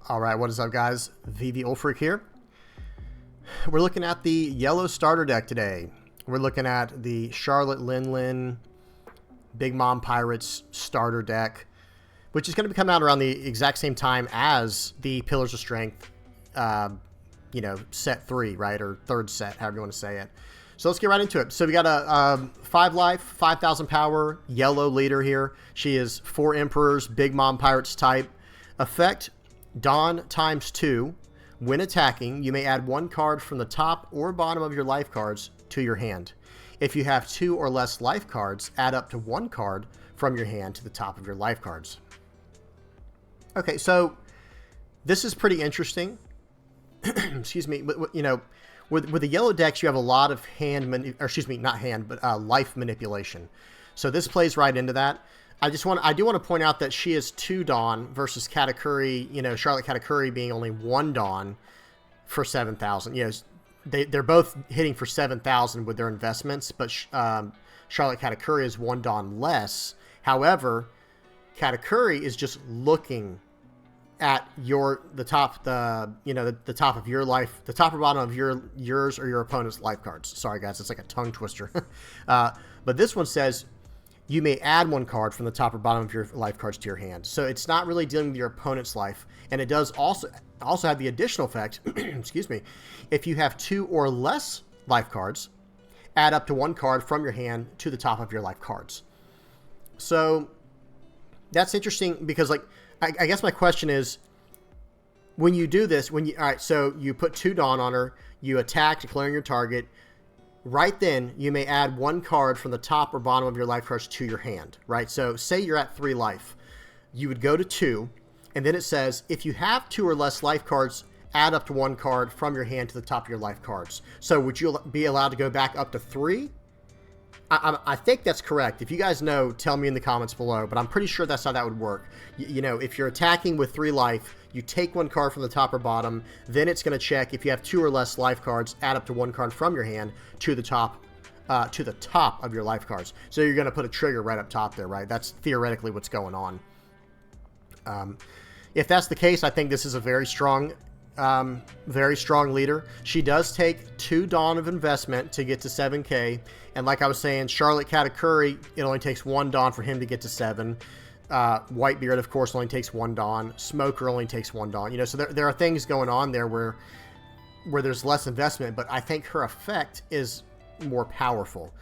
All right, what is up, guys? VV Ulfric here. We're looking at the yellow starter deck today. We're looking at the Charlotte Lin Big Mom Pirates starter deck, which is going to be coming out around the exact same time as the Pillars of Strength, set 3, right? Or third set, however you want to say it. So let's get right into it. So we got a 5 life, 5,000 power, yellow leader here. She is 4 Emperors, Big Mom Pirates type. Effect, Dawn ×2. When attacking, you may add 1 card from the top or bottom of your life cards to your hand. If you have 2 or less life cards, add up to 1 card from your hand to the top of your life cards. Okay, so this is pretty interesting. Excuse me, but with the yellow decks, you have a lot of life manipulation. So this plays right into that. I do want to point out that she is 2 Dawn versus Katakuri, Charlotte Katakuri being only 1 Dawn for 7,000. They're both hitting for 7,000 with their investments, but Charlotte Katakuri is 1 Dawn less. However, Katakuri is just looking at the top of your life, the top or bottom of yours or your opponent's life cards. Sorry guys, it's like a tongue twister. But this one says you may add 1 card from the top or bottom of your life cards to your hand. So it's not really dealing with your opponent's life, and it does also have the additional effect. Excuse me. If you have 2 or less life cards, add up to 1 card from your hand to the top of your life cards. So that's interesting because, I guess my question is, when you do this, so you put 2 Dawn on her, you attack, declaring your target. Right then, you may add 1 card from the top or bottom of your life cards to your hand, right? So say you're at 3 life. You would go to 2, and then it says, if you have 2 or less life cards, add up to 1 card from your hand to the top of your life cards. So would you be allowed to go back up to 3? I think that's correct. If you guys know, tell me in the comments below, but I'm pretty sure that's how that would work. If you're attacking with 3 life, you take 1 card from the top or bottom, then it's going to check if you have 2 or less life cards, add up to 1 card from your hand to the top of your life cards. So you're going to put a trigger right up top there, right? That's theoretically what's going on. If that's the case, I think this is a very strong leader. She does take 2 Dawn of investment to get to 7k, and like I was saying, Charlotte Katakuri, it only takes 1 Dawn for him to get to 7. Whitebeard, of course, only takes 1 Dawn. Smoker only takes 1 Dawn. So there are things going on there where there's less investment, but I think her effect is more powerful.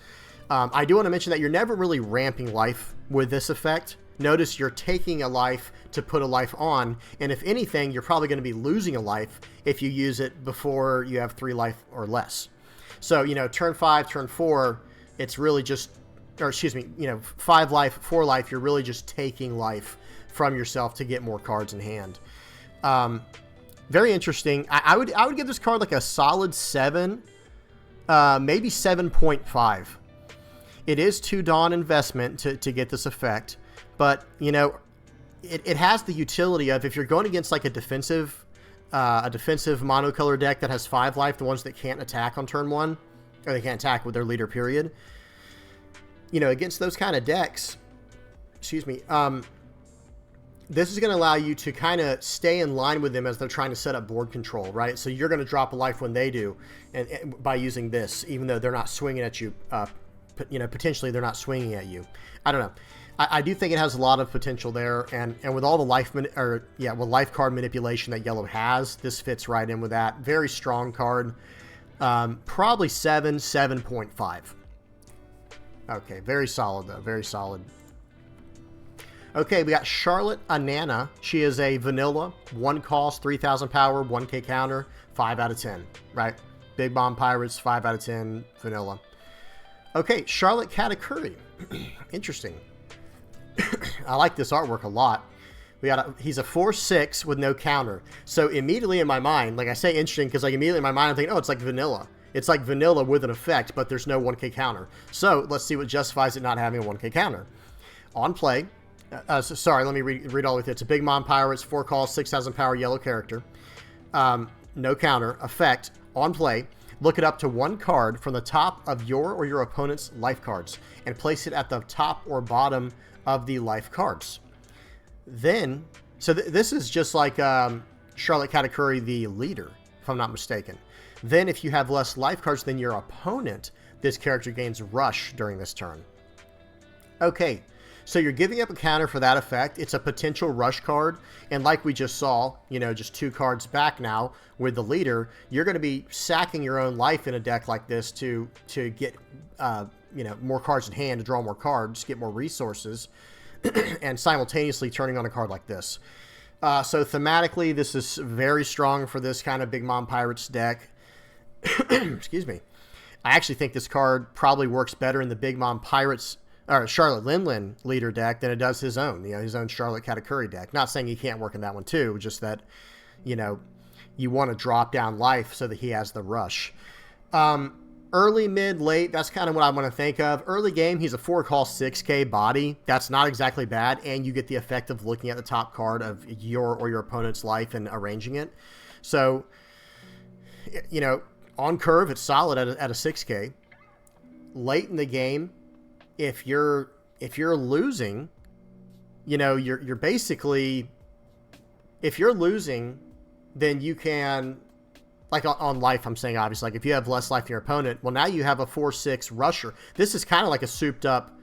I do want to mention that you're never really ramping life with this effect. Notice you're taking a life to put a life on, and if anything, you're probably going to be losing a life if you use it before you have 3 life or less. So, turn 5, turn 4, it's really just, 5 life, 4 life, you're really just taking life from yourself to get more cards in hand. Very interesting. I would give this card like a solid 7, maybe 7.5. It is 2 Dawn investment to get this effect. But, it has the utility of, if you're going against like a defensive monocolor deck that has 5 life, the ones that can't attack on turn 1, or they can't attack with their leader, period. Against those kind of decks, this is going to allow you to kind of stay in line with them as they're trying to set up board control, right? So you're going to drop a life when they do, and by using this, even though they're not swinging at you, potentially they're not swinging at you. I don't know. I do think it has a lot of potential there, and with all the life card manipulation that yellow has, this fits right in with that. Very strong card. Probably 7.5. Okay, very solid though. Very solid. Okay, we got Charlotte Anana. She is a vanilla, 1 cost, 3,000 power, 1k counter, 5 out of 10. Right? Big Mom Pirates, 5 out of 10, vanilla. Okay, Charlotte Katakuri. Interesting. I like this artwork a lot. He's a 4/6 with no counter. So immediately in my mind, like I say interesting because immediately in my mind I'm thinking, oh, it's like vanilla. It's like vanilla with an effect, but there's no 1k counter. So let's see what justifies it not having a 1k counter. On play, sorry, let me read all of it. It's a Big Mom Pirates, 4 calls, 6,000 power, yellow character. No counter. Effect, on play, look it up to 1 card from the top of your or your opponent's life cards and place it at the top or bottom of the life cards. Then, so this is just like Charlotte Katakuri the leader, if I'm not mistaken. Then if you have less life cards than your opponent, this character gains rush during this turn. Okay, so you're giving up a counter for that effect. It's a potential rush card, and like we just saw, you know, just 2 cards back now with the leader, you're going to be sacking your own life in a deck like this to get, you know, more cards in hand, to draw more cards, get more resources, and simultaneously turning on a card like this. So thematically, this is very strong for this kind of Big Mom Pirates deck. Excuse me. I actually think this card probably works better in the Big Mom Pirates or Charlotte Linlin leader deck than it does his own, you know, his own Charlotte Katakuri deck. Not saying he can't work in that one too, just that, you know, you want to drop down life so that he has the rush. Early, mid, late, that's kind of what I want to think of. Early game, he's a 4-cost 6K body. That's not exactly bad, and you get the effect of looking at the top card of your or your opponent's life and arranging it. So, you know, on curve, it's solid at a 6K. Late in the game, if you're losing, you know, you're basically, if you're losing, then you can, like on life, I'm saying obviously, like if you have less life than your opponent, well, now you have a 4/6 rusher. This is kind of like a souped up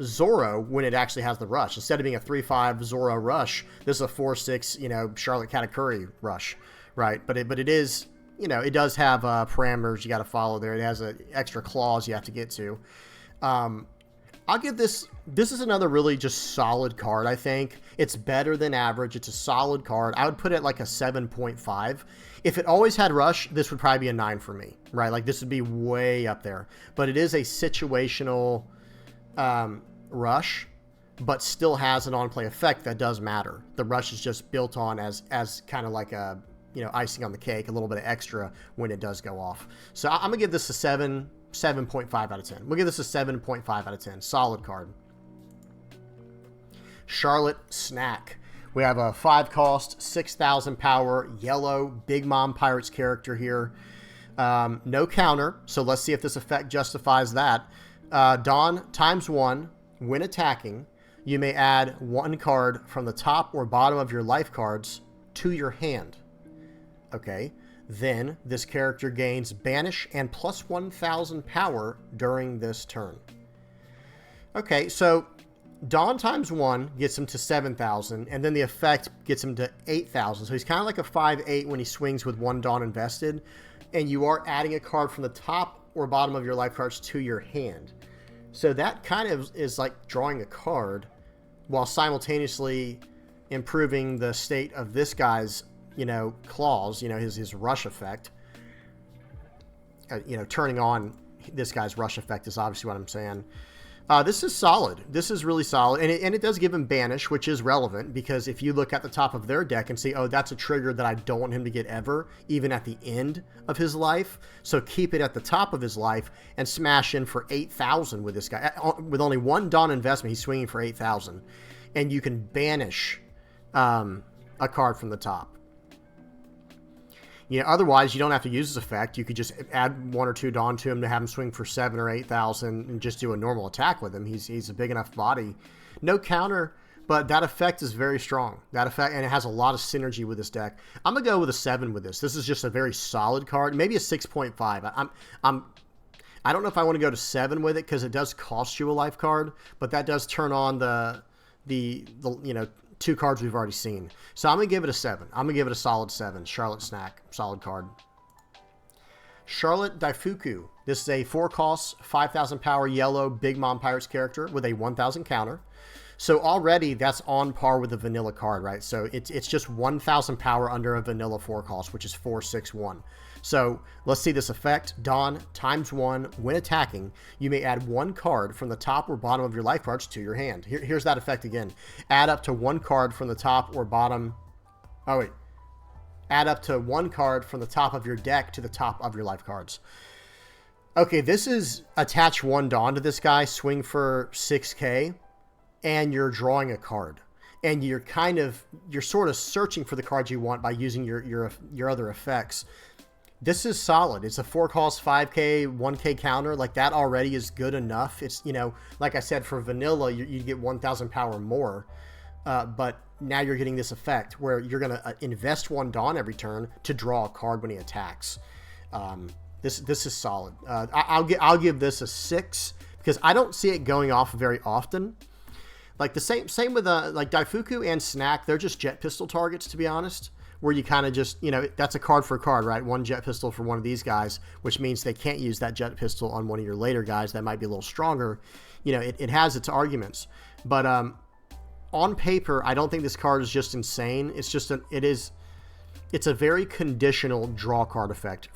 Zoro when it actually has the rush. Instead of being a 3/5 Zoro rush, this is a 4/6, you know, Charlotte Katakuri rush, right? But it is, you know, it does have parameters you got to follow there. It has extra clause you have to get to. I'll give this is another really just solid card, I think. It's better than average. It's a solid card. I would put it like a 7.5. If it always had rush, this would probably be a 9 for me, right? Like this would be way up there. But it is a situational rush, but still has an on-play effect that does matter. The rush is just built on as kind of like a, you know, icing on the cake, a little bit of extra when it does go off. So I'm gonna give this a 7.5 out of 10. We'll give this a 7.5 out of 10. Solid card. Charlotte Snack. We have a 5-cost, 6,000 power, yellow, Big Mom Pirates character here. No counter, so let's see if this effect justifies that. Dawn ×1. When attacking, you may add 1 card from the top or bottom of your life cards to your hand. Okay. Then this character gains banish and plus 1,000 power during this turn. Okay, so Dawn ×1 gets him to 7,000, and then the effect gets him to 8,000. So he's kind of like a 5/8 when he swings with 1 Dawn invested, and you are adding a card from the top or bottom of your life cards to your hand. So that kind of is like drawing a card while simultaneously improving the state of this guy's, you know, clause, you know, his rush effect. You know, turning on this guy's rush effect is obviously what I'm saying. This is solid. This is really solid. And it does give him banish, which is relevant because if you look at the top of their deck and see, oh, that's a trigger that I don't want him to get ever, even at the end of his life. So keep it at the top of his life and smash in for 8,000 with this guy. With only 1 Dawn investment, he's swinging for 8,000. And you can banish a card from the top. You know, otherwise, you don't have to use this effect. You could just add 1 or 2 Dawn to him to have him swing for 7,000 or 8,000 and just do a normal attack with him. He's a big enough body. No counter, but that effect is very strong. That effect, and it has a lot of synergy with this deck. I'm going to go with a 7 with this. This is just a very solid card. Maybe a 6.5. I don't know if I want to go to 7 with it because it does cost you a life card, but that does turn on the you know, 2 cards we've already seen. So I'm going to give it a 7. I'm going to give it a solid 7. Charlotte Snack. Solid card. Charlotte Daifuku. This is a 4-cost, 5,000 power yellow Big Mom Pirates character with a 1,000 counter. So already that's on par with the vanilla card, right? So it's just 1,000 power under a vanilla 4-cost, which is 4/6/1. So let's see this effect. Dawn ×1. When attacking, you may add 1 card from the top or bottom of your life cards to your hand. Here's that effect again. Add up to 1 card from the top or bottom. Oh, wait. Add up to 1 card from the top of your deck to the top of your life cards. Okay, this is attach 1 Dawn to this guy, swing for 6K, and you're drawing a card. And you're sort of searching for the cards you want by using your other effects. This is solid. It's a 4-cost, 5K, 1K counter. Like, that already is good enough. It's, you know, like I said, for vanilla, you get 1,000 power more. But now you're getting this effect where you're going to invest 1 Dawn every turn to draw a card when he attacks. This is solid. I'll give this a 6 because I don't see it going off very often. Like the same with like Daifuku and Snack, they're just jet pistol targets, to be honest, where you kind of just, that's a card for a card, right? 1 jet pistol for one of these guys, which means they can't use that jet pistol on one of your later guys that might be a little stronger. It has its arguments, but on paper, I don't think this card is just insane. It's just it's a very conditional draw card effect,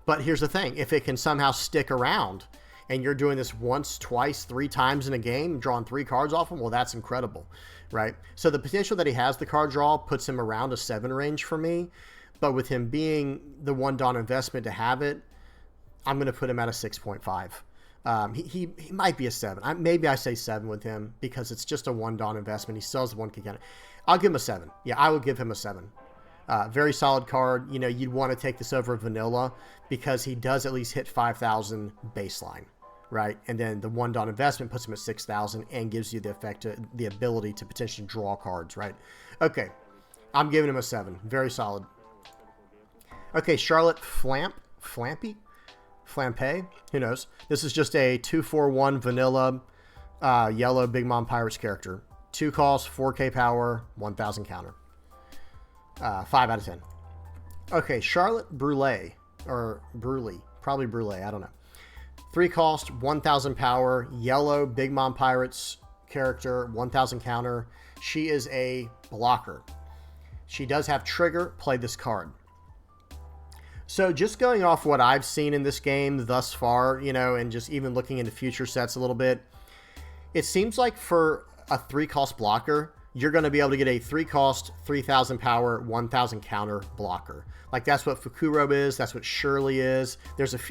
But here's the thing: if it can somehow stick around, and you're doing this once, twice, 3 times in a game, drawing 3 cards off him, well, that's incredible, right? So the potential that he has the card draw puts him around a 7 range for me. But with him being the 1 Dawn investment to have it, I'm going to put him at a 6.5. He might be a 7. Maybe I say 7 with him because it's just a 1 Dawn investment. He still has the 1 kick on it. I'll give him a 7. Yeah, I will give him a 7. Very solid card. You'd want to take this over vanilla because he does at least hit 5,000 baseline, right? And then the 1 Dawn investment puts him at 6,000 and gives you the effect, the ability to potentially draw cards, right? Okay, I'm giving him a 7. Very solid. Okay, Charlotte Flampe? Who knows? This is just a 2/4/1 vanilla yellow Big Mom Pirates character. 2 cost, 4K power, 1,000 counter. 5 out of 10. Okay, Charlotte Brule, or Brule, probably Brule, I don't know. 3 cost, 1,000 power, yellow Big Mom Pirates character, 1,000 counter. She is a blocker. She does have trigger, play this card. So just going off what I've seen in this game thus far, and just even looking into future sets a little bit, it seems like for a 3 cost blocker, you're going to be able to get a 3 cost, 3,000 power, 1,000 counter blocker. Like that's what Fukuro is. That's what Shirley is.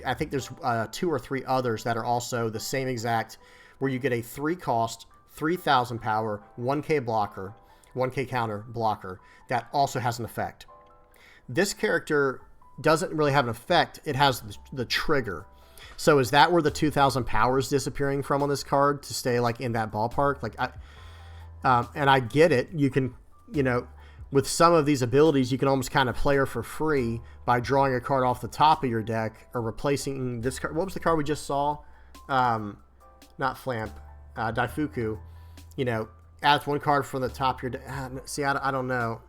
I think there's 2 or 3 others that are also the same exact, where you get a 3 cost, 3,000 power, 1K blocker, 1K counter blocker that also has an effect. This character doesn't really have an effect. It has the trigger. So is that where the 2,000 power is disappearing from on this card to stay like in that ballpark? Like and I get it. You can, with some of these abilities, you can almost kind of play her for free by drawing a card off the top of your deck or replacing this card. What was the card we just saw? Not Flamp, Daifuku. Adds 1 card from the top of your deck. See, I don't know.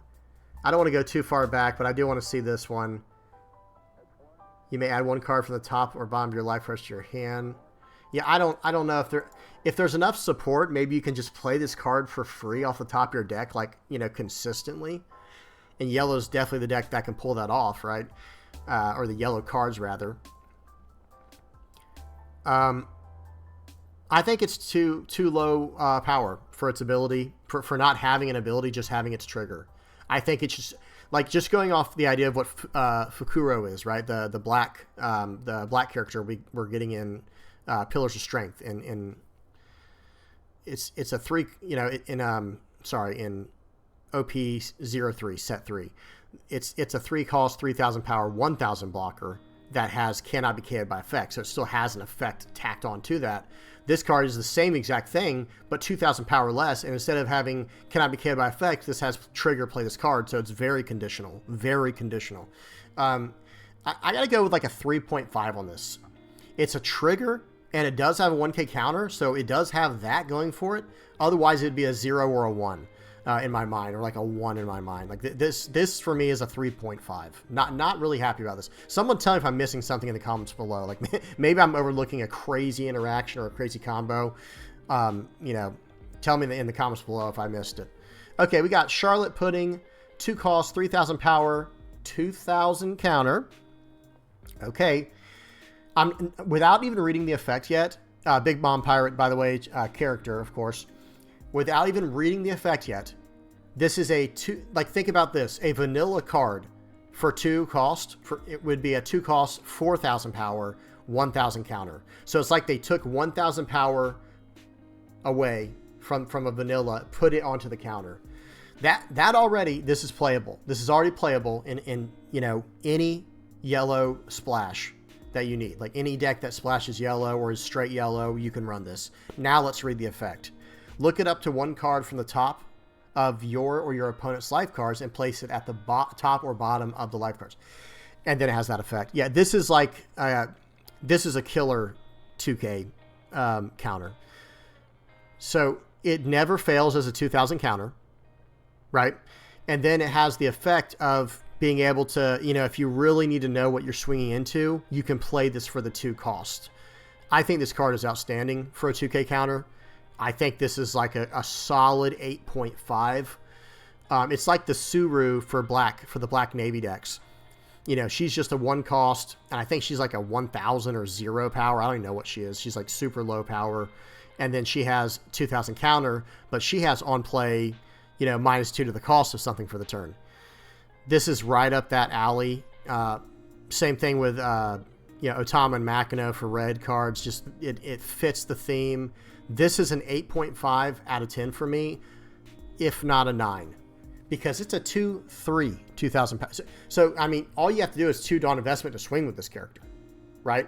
I don't want to go too far back, but I do want to see this one. You may add 1 card from the top or bottom of your life rest to your hand. Yeah, I don't know if there's enough support. Maybe you can just play this card for free off the top of your deck, like consistently. And yellow's definitely the deck that can pull that off, right? Or the yellow cards rather. I think it's too low power for its ability, for not having an ability, just having its trigger. I think it's just going off the idea of what Fukuro is, right? The black character we're getting in Pillars of Strength, and it's a 3, in OP03 set 3. It's a 3 cost, 3,000 power, 1,000 blocker that cannot be KO'd by effect, so it still has an effect tacked on to that. This card is the same exact thing, but 2,000 power less, and instead of having cannot be KO'd by effect, this has trigger, play this card, so it's very conditional. Very conditional. I gotta go with like a 3.5 on this. It's a trigger, and it does have a 1K counter, so it does have that going for it. Otherwise, it'd be a 0 or a 1 in my mind, or like a 1 in my mind. Like this for me is a 3.5. Not really happy about this. Someone tell me if I'm missing something in the comments below. Like maybe I'm overlooking a crazy interaction or a crazy combo. Tell me in the comments below if I missed it. Okay, we got Charlotte Pudding, 2 cost, 3,000 power, 2,000 counter. Okay. Without even reading the effect yet, Big Mom Pirate, by the way, character, of course. Without even reading the effect yet, this is think about this, a vanilla card for 2 cost, it would be a 2 cost, 4,000 power, 1,000 counter. So it's like they took 1,000 power away from a vanilla, put it onto the counter. That already, this is playable. This is already playable in any yellow splash that you need. Like any deck that splashes yellow or is straight yellow, you can run this. Now let's read the effect. Look it up to 1 card from the top of your or your opponent's life cards and place it at the top or bottom of the life cards. And then it has that effect. Yeah, this is like, this is a killer 2K counter. So it never fails as a 2000 counter, right? And then it has the effect of being able to, if you really need to know what you're swinging into, you can play this for the 2 cost. I think this card is outstanding for a 2K counter. I think this is like a solid 8.5. It's like the Suru for the Black Navy decks. She's just a 1 cost, and I think she's like a 1000 or 0 power. I don't even know what she is. She's like super low power. And then she has 2000 counter, but she has on play, -2 to the cost of something for the turn. This is right up that alley. Same thing with, Otama and Makino for red cards. Just, it fits the theme. This is an 8.5 out of 10 for me, if not a 9. Because it's a 2/3 2000 power. So, I mean, all you have to do is 2 Dawn Investment to swing with this character, right?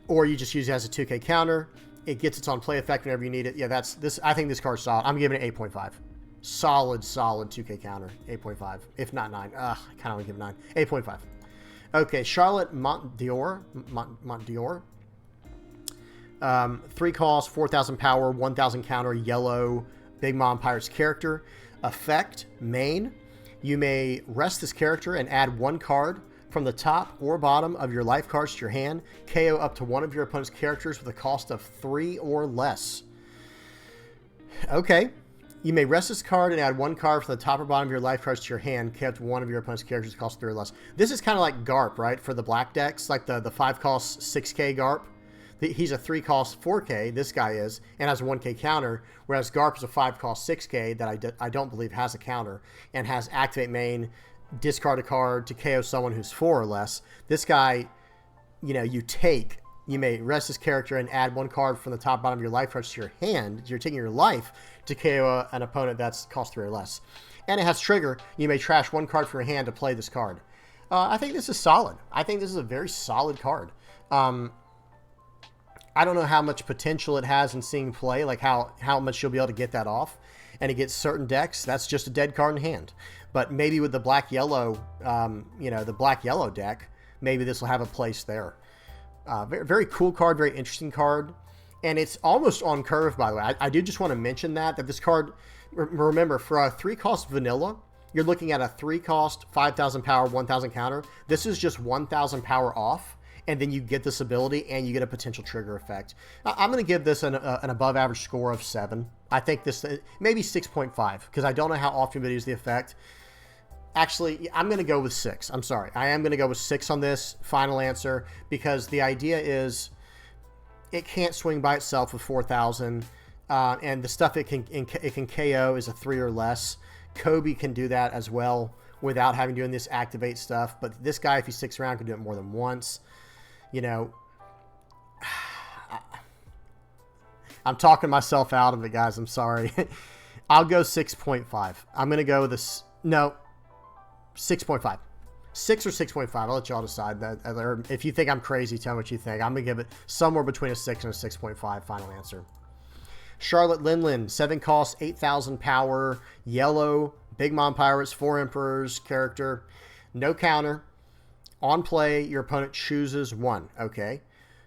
Or you just use it as a 2K counter. It gets its on play effect whenever you need it. Yeah, that's this. I think this card's solid. I'm giving it 8.5. Solid 2K counter. 8.5, if not 9. I kind of want to give it 9. 8.5. Okay, Charlotte Montdior. 3 cost, 4000 power, 1000 counter, yellow, Big Mom Pirates character. Effect, main. You may rest this character and add 1 card from the top or bottom of your life cards to your hand. KO up to 1 of your opponent's characters with a cost of 3 or less. Okay. You may rest this card and add 1 card from the top or bottom of your life cards to your hand. KO up to 1 of your opponent's characters with a cost of 3 or less. This is kind of like Garp, right? For the black decks, like the 5 cost 6K Garp. He's a 3 cost 4K, this guy is, and has a 1K counter, whereas Garp is a 5 cost 6K that I don't believe has a counter, and has activate main, discard a card to KO someone who's 4 or less. This guy, you may rest this character and add 1 card from the top bottom of your life cards to your hand. You're taking your life to KO an opponent that's cost 3 or less. And it has trigger. You may trash 1 card from your hand to play this card. I think this is solid. I think this is a very solid card. I don't know how much potential it has in seeing play, like how much you'll be able to get that off. And against certain decks, that's just a dead card in hand. But maybe with the black-yellow, the black-yellow deck, maybe this will have a place there. Very, very cool card, very interesting card. And it's almost on curve, by the way. I do just want to mention that this card, remember, for a 3 cost vanilla, you're looking at a 3 cost, 5000 power, 1000 counter. This is just 1000 power off. And then you get this ability and you get a potential trigger effect. I'm going to give this an above average score of 7. I think this, maybe 6.5, because I don't know how often it is the effect. Actually, I'm going to go with 6. I'm sorry. I am going to go with 6 on this final answer, because the idea is it can't swing by itself with 4000. And the stuff it can KO is a 3 or less. Kobe can do that as well without having doing this activate stuff. But this guy, if he sticks around, can do it more than once. I'm talking myself out of it, guys. I'm sorry. I'll go 6.5. I'm going to go with this. No, 6.5. 6 or 6.5. I'll let y'all decide that. Or if you think I'm crazy, tell me what you think. I'm going to give it somewhere between a 6 and a 6.5 final answer. Charlotte Linlin, 7 cost, 8000 power, yellow, Big Mom Pirates, 4 Emperors character, no counter. On play, your opponent chooses 1. Okay.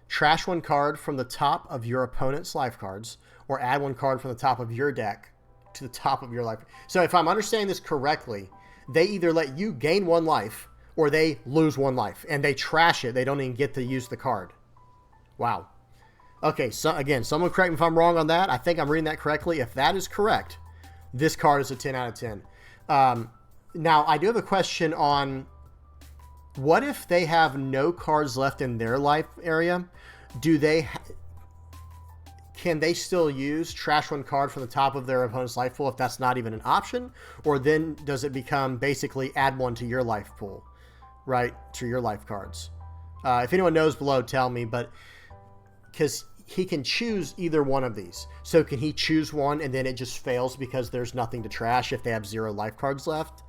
Trash 1 card from the top of your opponent's life cards, or add 1 card from the top of your deck to the top of your life. So if I'm understanding this correctly, they either let you gain 1 life, or they lose 1 life, and they trash it. They don't even get to use the card. Wow. Okay, so again, someone correct me if I'm wrong on that. I think I'm reading that correctly. If that is correct, this card is a 10 out of 10. Now, I do have a question on... What if they have no cards left in their life area? Can they still use trash 1 card from the top of their opponent's life pool if that's not even an option? Or then does it become basically add 1 to your life pool, right? To your life cards. If anyone knows below, tell me. But because he can choose either one of these. So can he choose one and then it just fails because there's nothing to trash if they have 0 life cards left?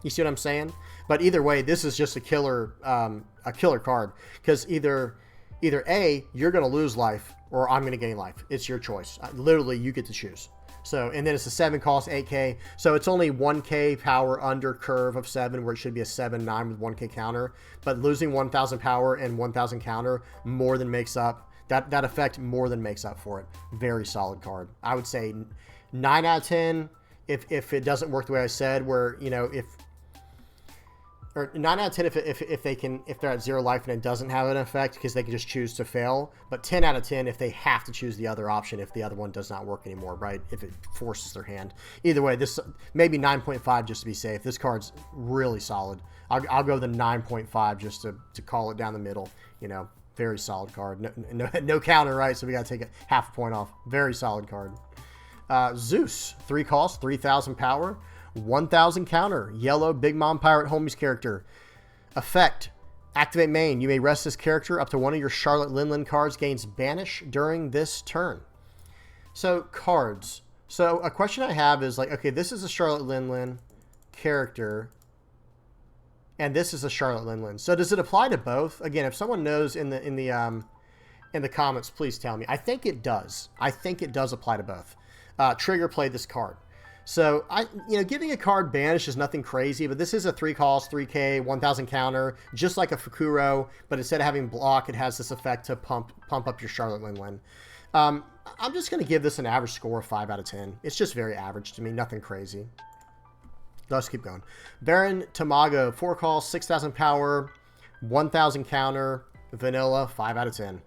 You see what I'm saying? But either way, this is just a killer card, because either A, you're going to lose life, or I'm going to gain life. It's your choice. Literally, you get to choose. So, and then it's a 7 cost, 8k. So it's only 1k power under curve of 7, where it should be a 7-9 with 1k counter. But losing 1000 power and 1000 counter more than makes up. That effect more than makes up for it. Very solid card. I would say 9 out of 10 if it doesn't work the way I said, where, you know, or 9 out of 10 if they're at 0 life and it doesn't have an effect, because they can just choose to fail. But 10 out of 10 if they have to choose the other option if the other one does not work anymore, right? If it forces their hand. Either way, this maybe 9.5 just to be safe. This card's really solid. I'll go the 9.5 just to call it down the middle. You know, very solid card. No counter, right? So we got to take a half a point off. Very solid card. Zeus, 3 cost, 3000 power, 1000 counter, yellow Big Mom Pirate Homies character. Effect, activate main. You may rest this character up to one of your Charlotte Linlin cards gains banish during this turn. So, cards. So, a question I have is like, okay, this is a Charlotte Linlin character, and this is a Charlotte Linlin. So, does it apply to both? Again, if someone knows in the comments, please tell me. I think it does. I think it does apply to both. Trigger played this card. So, giving a card banish is nothing crazy, but this is a 3 cost, 3k, 1000 counter, just like a Fukuro, but instead of having block, it has this effect to pump up your Charlotte Linlin. I'm just going to give this an average score of 5 out of 10. It's just very average to me, nothing crazy. Let's keep going. Baron Tamago, 4 cost, 6000 power, 1000 counter, vanilla, 5 out of 10.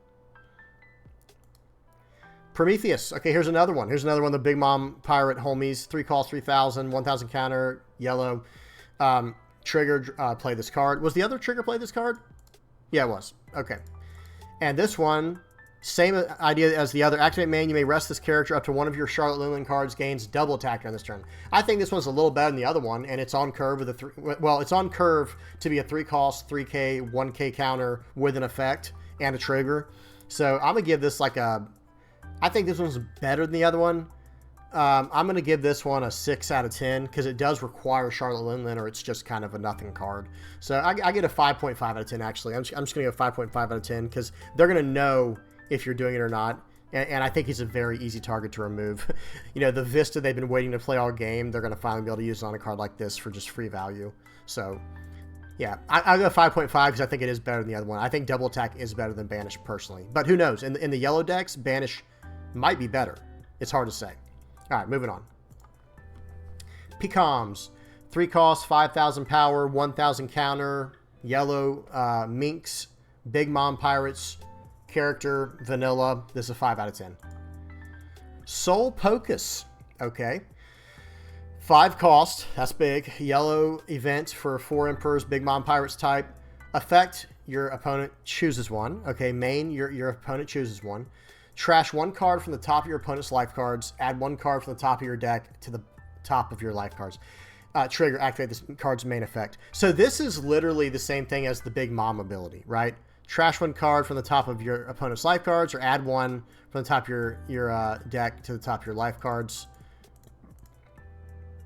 Prometheus. Okay, here's another one. Here's another one of the Big Mom Pirate Homies. 3 cost, 3000, 1000 counter, yellow. Trigger, play this card. Was the other Trigger play this card? Yeah, it was. Okay. And this one, same idea as the other. Activate main. You may rest this character up to one of your Charlotte Linlin cards gains double attack on this turn. I think this one's a little better than the other one, and it's on curve with a 3. Well, it's on curve to be a 3 cost, 3k, 1k counter with an effect and a trigger. So I'm gonna give this like a. I think this one's better than the other one. I'm going to give this one a 6 out of 10 because it does require Charlotte Linlin, or it's just kind of a nothing card. So I get a 5.5 out of 10, actually. I'm just going to go 5.5 out of 10 because they're going to know if you're doing it or not. And I think he's a very easy target to remove. You know, the Vista they've been waiting to play all game, they're going to finally be able to use it on a card like this for just free value. So, yeah, I'll go 5.5 because I think it is better than the other one. I think double attack is better than Banish personally. But who knows? In the yellow decks, Banish might be better. It's hard to say. All right, moving on. Pecoms, 3 cost, 5000 power, 1000 counter, yellow Minx, Big Mom Pirates, character, vanilla. This is a 5 out of 10. Soul Pocus, okay. 5 cost, that's big. Yellow event for 4 Emperors, Big Mom Pirates type. Effect, your opponent chooses one. Okay, main, your opponent chooses one. Trash 1 card from the top of your opponent's life cards. Add 1 card from the top of your deck to the top of your life cards. Trigger, activate this card's main effect. So this is literally the same thing as the Big Mom ability, right? Trash 1 card from the top of your opponent's life cards, or add 1 from the top of your deck to the top of your life cards.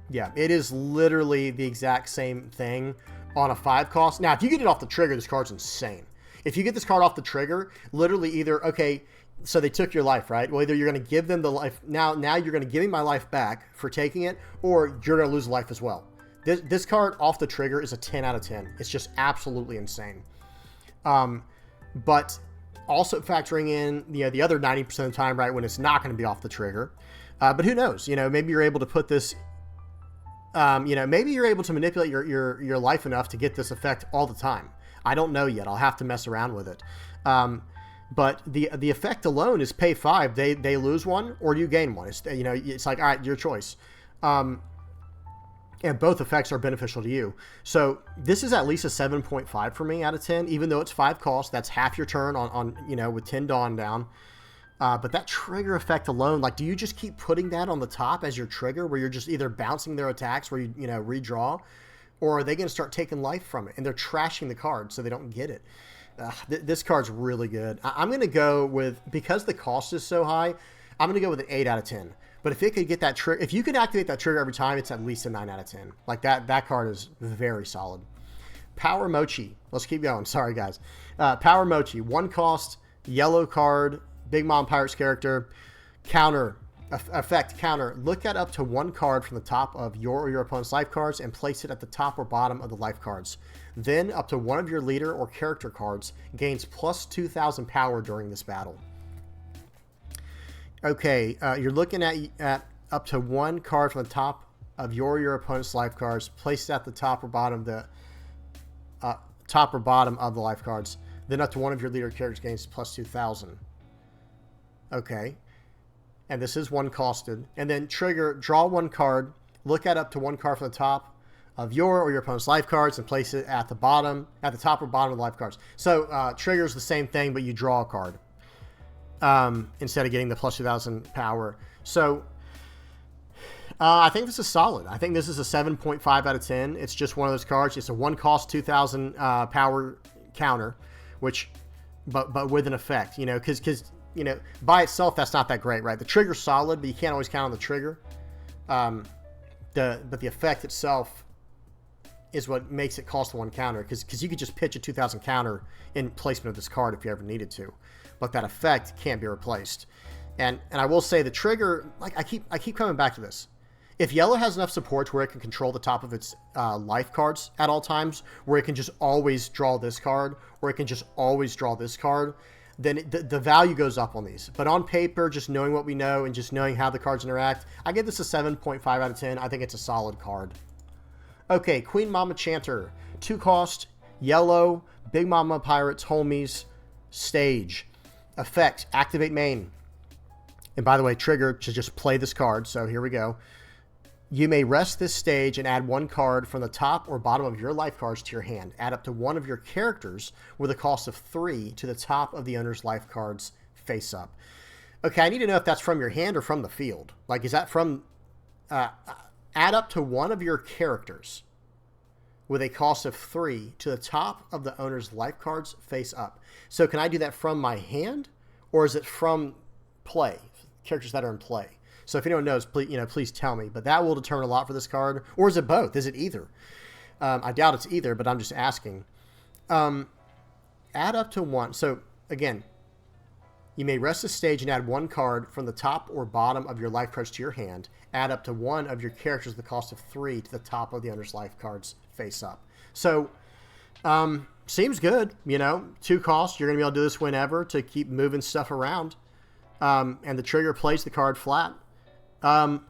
Yeah, it is literally the exact same thing on a 5 cost. Now, if you get it off the trigger, this card's insane. If you get this card off the trigger, literally either, okay, so they took your life, right? Well, either you're going to give them the life. Now you're going to give me my life back for taking it, or you're going to lose life as well. This card off the trigger is a 10 out of 10. It's just absolutely insane. But also factoring in, the other 90% of the time, right, when it's not going to be off the trigger. But who knows? Maybe you're able to put this. Maybe you're able to manipulate your life enough to get this effect all the time. I don't know yet. I'll have to mess around with it. But the effect alone is pay 5. They lose 1 or you gain 1. It's like, all right, your choice. And both effects are beneficial to you. So this is at least a 7.5 for me out of 10, even though it's 5 cost. That's half your turn on with 10 Dawn down. But that trigger effect alone, like, do you just keep putting that on the top as your trigger, where you're just either bouncing their attacks where you redraw, or are they going to start taking life from it and they're trashing the card so they don't get it? This card's really good. I'm going to go with, because the cost is so high, I'm going to go with an 8 out of 10. But if it could get that trigger, if you could activate that trigger every time, it's at least a 9 out of 10. Like that card is very solid. Power Mochi. Let's keep going. Sorry, guys. Power Mochi. 1 cost, yellow card, Big Mom Pirates character. Counter. Effect, counter. Look at up to one card from the top of your or your opponent's life cards and place it at the top or bottom of the life cards. Then up to one of your leader or character cards gains plus 2,000 power during this battle. Okay, you're looking at up to one card from the top of your or your opponent's life cards. Place it at the top or bottom of the life cards. Then up to one of your leader characters gains plus 2,000. Okay. And this is one costed. And then trigger, draw one card, look at up to one card from the top of your or your opponent's life cards and place it at the top or bottom of the life cards. So trigger is the same thing, but you draw a card instead of getting the plus 2,000 power. So I think this is solid. I think this is a 7.5 out of 10. It's just one of those cards. It's a one cost 2,000 power counter, but with an effect, because by itself, that's not that great, right? The trigger's solid, but you can't always count on the trigger. But the effect itself is what makes it cost one counter, because you could just pitch a 2,000 counter in placement of this card if you ever needed to. But that effect can't be replaced. And I will say the trigger, like I keep coming back to this. If yellow has enough support where it can control the top of its life cards at all times, where it can just always draw this card, or it can just always draw this card, then the value goes up on these. But on paper, just knowing what we know and just knowing how the cards interact, I give this a 7.5 out of 10. I think it's a solid card. Okay, Queen Mama Chanter. 2 cost, yellow, Big Mama Pirates, homies, stage. Effect, activate main. And by the way, trigger to just play this card. So here we go. You may rest this stage and add one card from the top or bottom of your life cards to your hand. Add up to one of your characters with a cost of 3 to the top of the owner's life cards face up. Okay, I need to know if that's from your hand or from the field. Like, is that from... add up to one of your characters with a cost of 3 to the top of the owner's life cards face up. So can I do that from my hand, or is it from play? Characters that are in play. So if anyone knows, please tell me. But that will determine a lot for this card. Or is it both? Is it either? I doubt it's either, but I'm just asking. Add up to one. So again, you may rest the stage and add one card from the top or bottom of your life cards to your hand. Add up to one of your characters with the cost of 3 to the top of the owner's life cards face up. So seems good. 2 costs. You're going to be able to do this whenever to keep moving stuff around. And the trigger plays the card flat. I'm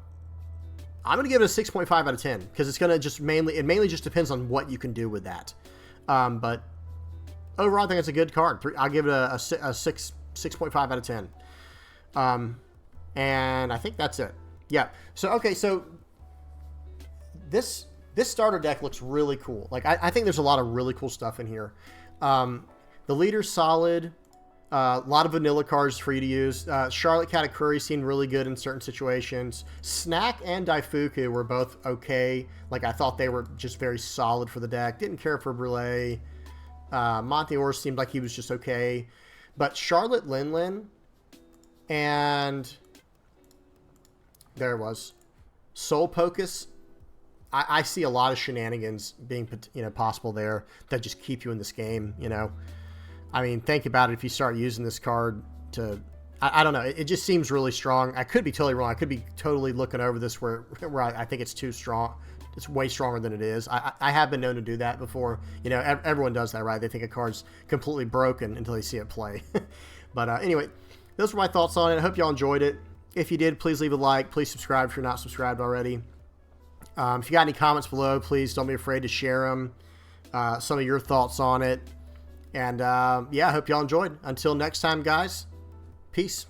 going to give it a 6.5 out of 10 because it's going to just mainly just depends on what you can do with that. But overall, I think it's a good card. I'll give it a 6.5 out of 10. And I think that's it. Yeah. So, okay. So this starter deck looks really cool. Like, I think there's a lot of really cool stuff in here. The leader's solid. A lot of vanilla cards for you to use. Charlotte Katakuri seemed really good in certain situations. Snack and Daifuku were both okay. Like, I thought they were just very solid for the deck. Didn't care for Brule. Monteor seemed like he was just okay. But Charlotte Lin and there it was. Soul Pocus. I see a lot of shenanigans being possible there that just keep you in this game, I mean, think about it. If you start using this card to, I don't know. It just seems really strong. I could be totally wrong. I could be totally looking over this where I think it's too strong. It's way stronger than it is. I have been known to do that before. Everyone does that, right? They think a card's completely broken until they see it play. But anyway, those were my thoughts on it. I hope y'all enjoyed it. If you did, please leave a like. Please subscribe if you're not subscribed already. If you got any comments below, please don't be afraid to share them. Some of your thoughts on it. And, yeah, I hope y'all enjoyed. Until next time, guys, peace.